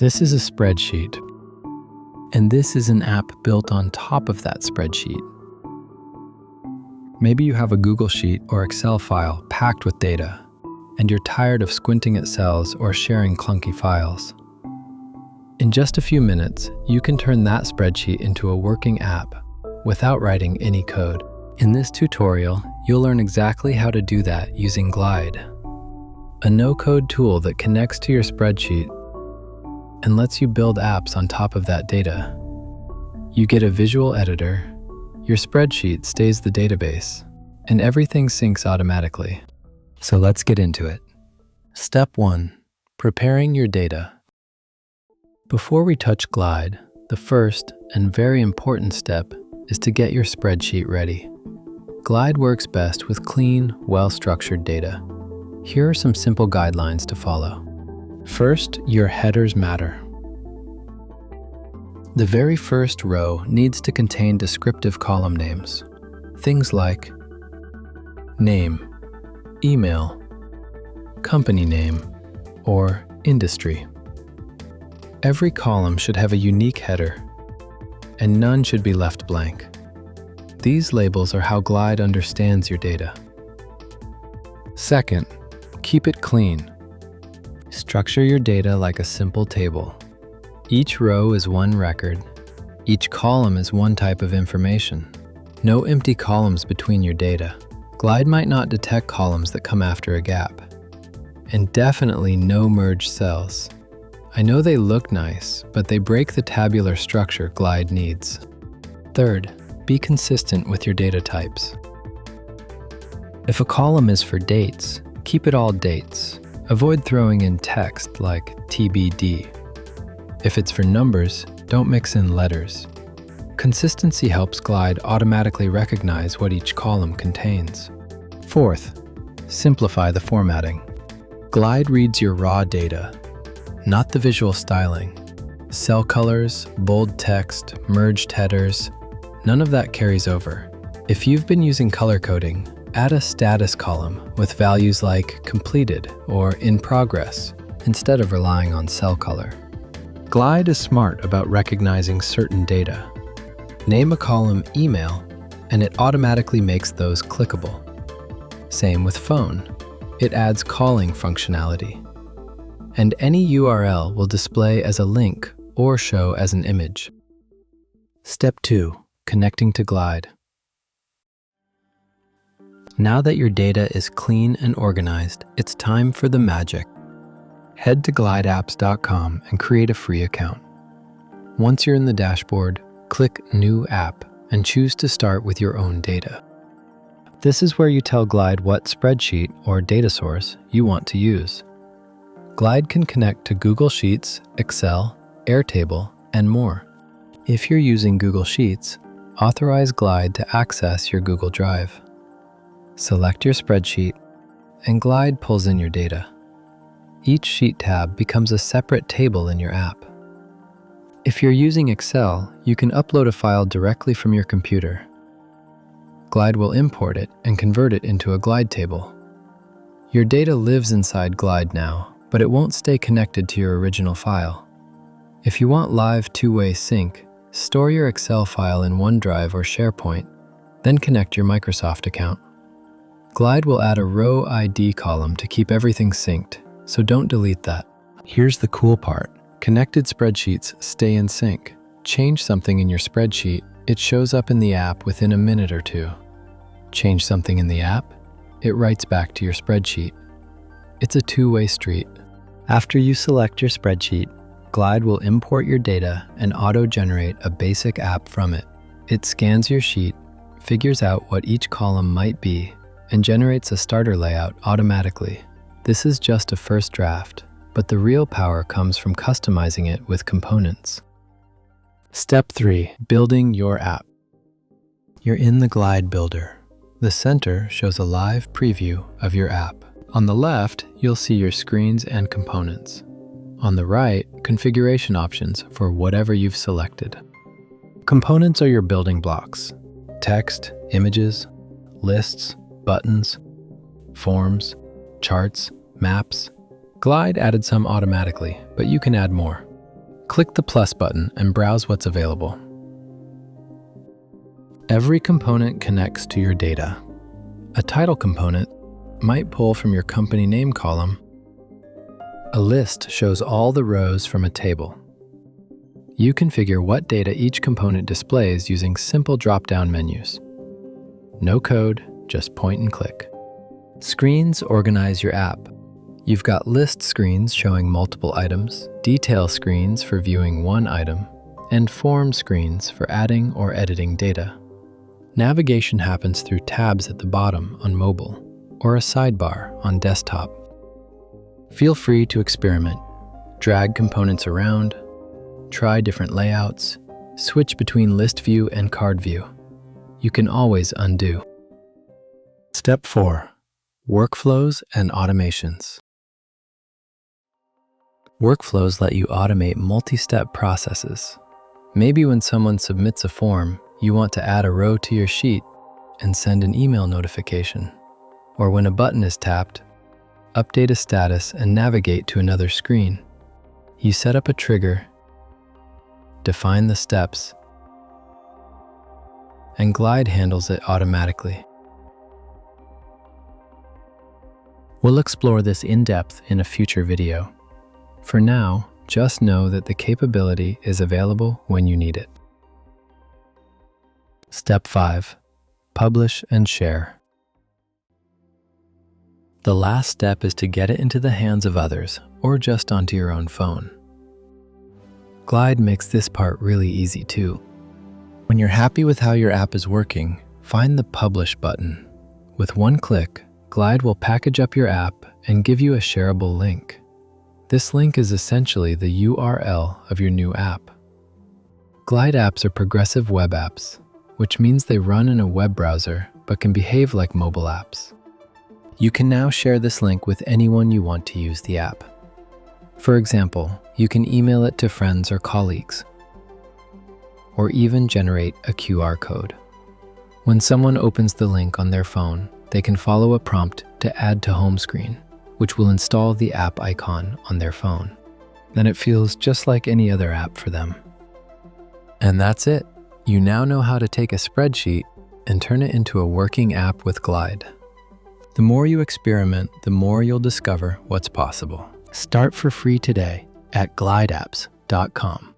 This is a spreadsheet, and this is an app built on top of that spreadsheet. Maybe you have a Google Sheet or Excel file packed with data, and you're tired of squinting at cells or sharing clunky files. In just a few minutes, you can turn that spreadsheet into a working app without writing any code. In this tutorial, you'll learn exactly how to do that using Glide, a no-code tool that connects to your spreadsheet and lets you build apps on top of that data. You get a visual editor, your spreadsheet stays the database, and everything syncs automatically. So let's get into it. Step 1. Preparing your data. Before we touch Glide, the first and very important step is to get your spreadsheet ready. Glide works best with clean, well-structured data. Here are some simple guidelines to follow. First, your headers matter. The very first row needs to contain descriptive column names. Things like name, email, company name, or industry. Every column should have a unique header, and none should be left blank. These labels are how Glide understands your data. Second, keep it clean. Structure your data like a simple table. Each row is one record. Each column is one type of information. No empty columns between your data. Glide might not detect columns that come after a gap. And definitely no merged cells. I know they look nice, but they break the tabular structure Glide needs. Third, be consistent with your data types. If a column is for dates, keep it all dates. Avoid throwing in text like TBD. If it's for numbers, don't mix in letters. Consistency helps Glide automatically recognize what each column contains. Fourth, simplify the formatting. Glide reads your raw data, not the visual styling. Cell colors, bold text, merged headers, none of that carries over. If you've been using color coding, add a status column with values like completed or in progress instead of relying on cell color. Glide is smart about recognizing certain data. Name a column email and it automatically makes those clickable. Same with phone. It adds calling functionality. And any URL will display as a link or show as an image. Step 2. Connecting to Glide. Now that your data is clean and organized, it's time for the magic. Head to glideapps.com and create a free account. Once you're in the dashboard, click New App and choose to start with your own data. This is where you tell Glide what spreadsheet or data source you want to use. Glide can connect to Google Sheets, Excel, Airtable, and more. If you're using Google Sheets, authorize Glide to access your Google Drive. Select your spreadsheet, and Glide pulls in your data. Each sheet tab becomes a separate table in your app. If you're using Excel, you can upload a file directly from your computer. Glide will import it and convert it into a Glide table. Your data lives inside Glide now, but it won't stay connected to your original file. If you want live two-way sync, store your Excel file in OneDrive or SharePoint, then connect your Microsoft account. Glide will add a row ID column to keep everything synced, so don't delete that. Here's the cool part. Connected spreadsheets stay in sync. Change something in your spreadsheet, it shows up in the app within a minute or two. Change something in the app, it writes back to your spreadsheet. It's a two-way street. After you select your spreadsheet, Glide will import your data and auto-generate a basic app from it. It scans your sheet, figures out what each column might be, and generates a starter layout automatically. This is just a first draft, but the real power comes from customizing it with components. Step 3. Building your app. You're in the Glide Builder. The center shows a live preview of your app. On the left, you'll see your screens and components. On the right, configuration options for whatever you've selected. Components are your building blocks: text, images, lists, buttons, forms, charts, maps. Glide added some automatically, but you can add more. Click the plus button and browse what's available. Every component connects to your data. A title component might pull from your company name column. A list shows all the rows from a table. You configure what data each component displays using simple drop-down menus. No code, just point and click. Screens organize your app. You've got list screens showing multiple items, detail screens for viewing one item, and form screens for adding or editing data. Navigation happens through tabs at the bottom on mobile or a sidebar on desktop. Feel free to experiment. Drag components around, try different layouts, switch between list view and card view. You can always undo. Step 4. Workflows and automations. Workflows let you automate multi-step processes. Maybe when someone submits a form, you want to add a row to your sheet and send an email notification. Or when a button is tapped, update a status and navigate to another screen. You set up a trigger, define the steps, and Glide handles it automatically. We'll explore this in depth in a future video. For now, just know that the capability is available when you need it. Step 5. Publish and share. The last step is to get it into the hands of others or just onto your own phone. Glide makes this part really easy too. When you're happy with how your app is working, find the Publish button. With one click, Glide will package up your app and give you a shareable link. This link is essentially the URL of your new app. Glide apps are progressive web apps, which means they run in a web browser but can behave like mobile apps. You can now share this link with anyone you want to use the app. For example, you can email it to friends or colleagues, or even generate a QR code. When someone opens the link on their phone, they can follow a prompt to add to home screen, which will install the app icon on their phone. Then it feels just like any other app for them. And that's it. You now know how to take a spreadsheet and turn it into a working app with Glide. The more you experiment, the more you'll discover what's possible. Start for free today at glideapps.com.